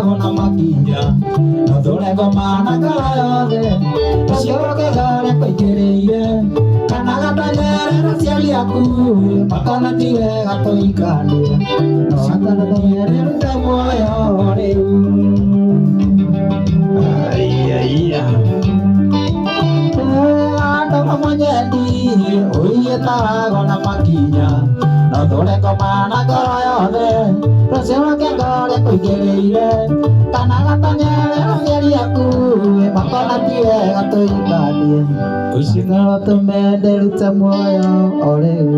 Ona makinya no thorego manakara yothe cioroke gare koingĩrĩire kana gatanyerera ciari aku makona ti wega tũikanie no gatanatonyere rute muoyo rĩu andũ mamũnyendi ũigĩtarago na makinya no thorego manakara yothe cioroke gare koingĩrĩire kana gatanyerera ciari aku makona ti wega tũikanie no tũmende rute muoyo o rĩu.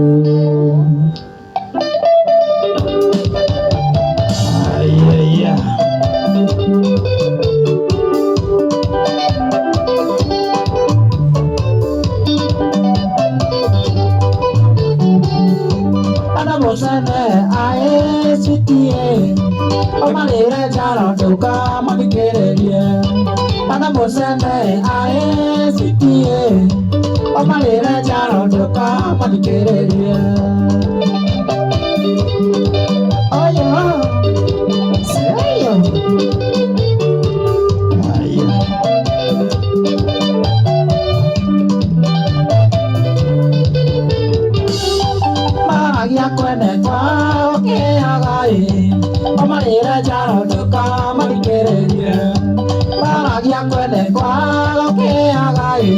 Musane ae sitie omalere jaro duka mamikererie ana musane ae sitie omalere jaro duka mamikererie oyo seyo kwene kwao kiagai omarĩre njaro ndũkamarikĩrĩrie maragia kwene kwao kiagai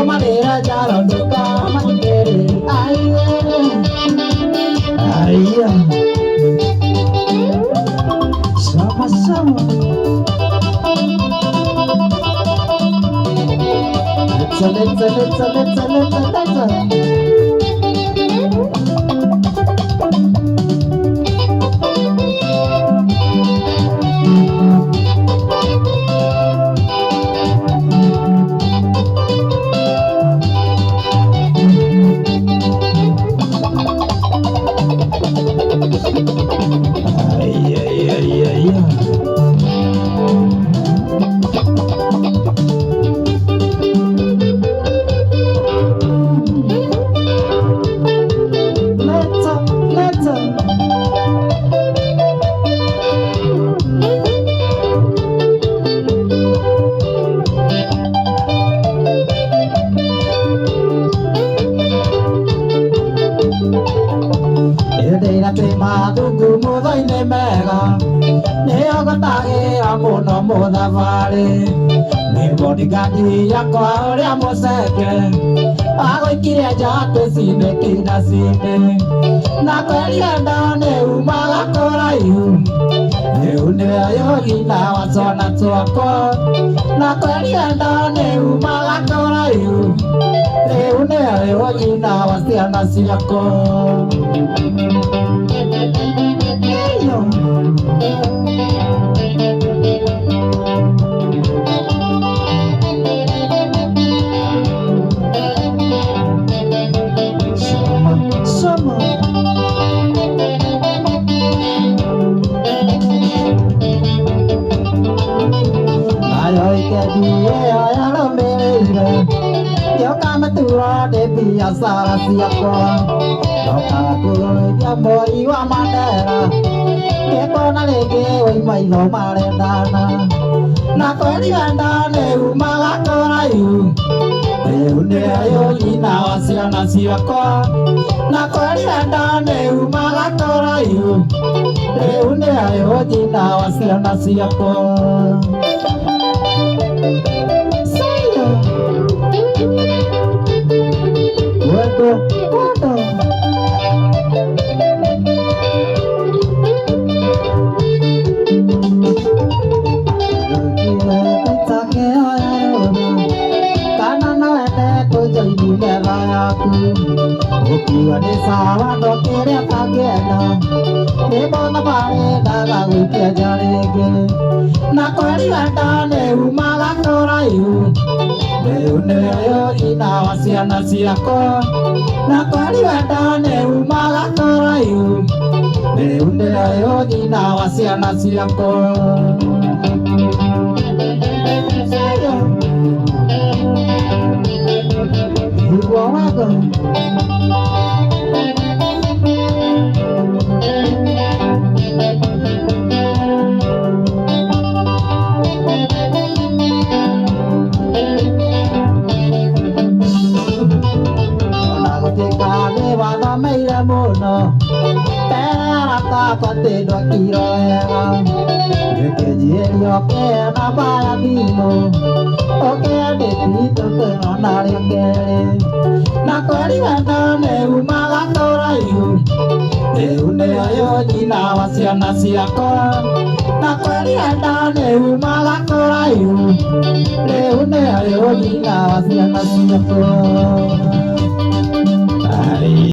omarĩre njaro ndũkamarikĩrĩrie aiya sama sama let's mathungu mutho-inĩ mega nĩyo gũtagĩra mũno mũthabarĩ nĩ bodigadi yakwa ũrĩa mũceke agũikire njatũ cinde kinya cinde na kwerienda nĩumaga kũraihu rĩu nĩyo nyina wa twana twakwa na kwerienda nĩumaga kũraihu rĩu nĩyo nyina wa ciana ciakwa. Biashara siapa Loka kuroja moi wa mandera Kepona lege oi mai no marendana Na kweli andane umaga korayu Eune ayo ina wasiana siako Na kweli andane umaga korayu Eune ayo ina wasiana siako Ukiwa ni sawa ndo kĩrĩa kangĩenda nĩmbona marĩendaga gũikia njarĩngĩ na kweri wenda nĩumaga kũraihu rĩu nĩyo nyina wa ciana ciakwa na kweri wenda nĩumaga kũraihu rĩu nĩyo nyina wa ciana ciakwa. Igua wega wathomeire mũno teraka twatĩndwo kiro wega gĩkĩnjĩrio kĩna mbaya thimũ ũkĩandĩkithio na rĩo kerĩ na kweri wendo nĩumaga kũraihu rĩu nĩyo nyina wa ciana ciakwa na kweri wendo nĩumaga kũraihu rĩu nĩyo nyina wa ciana ciakwa.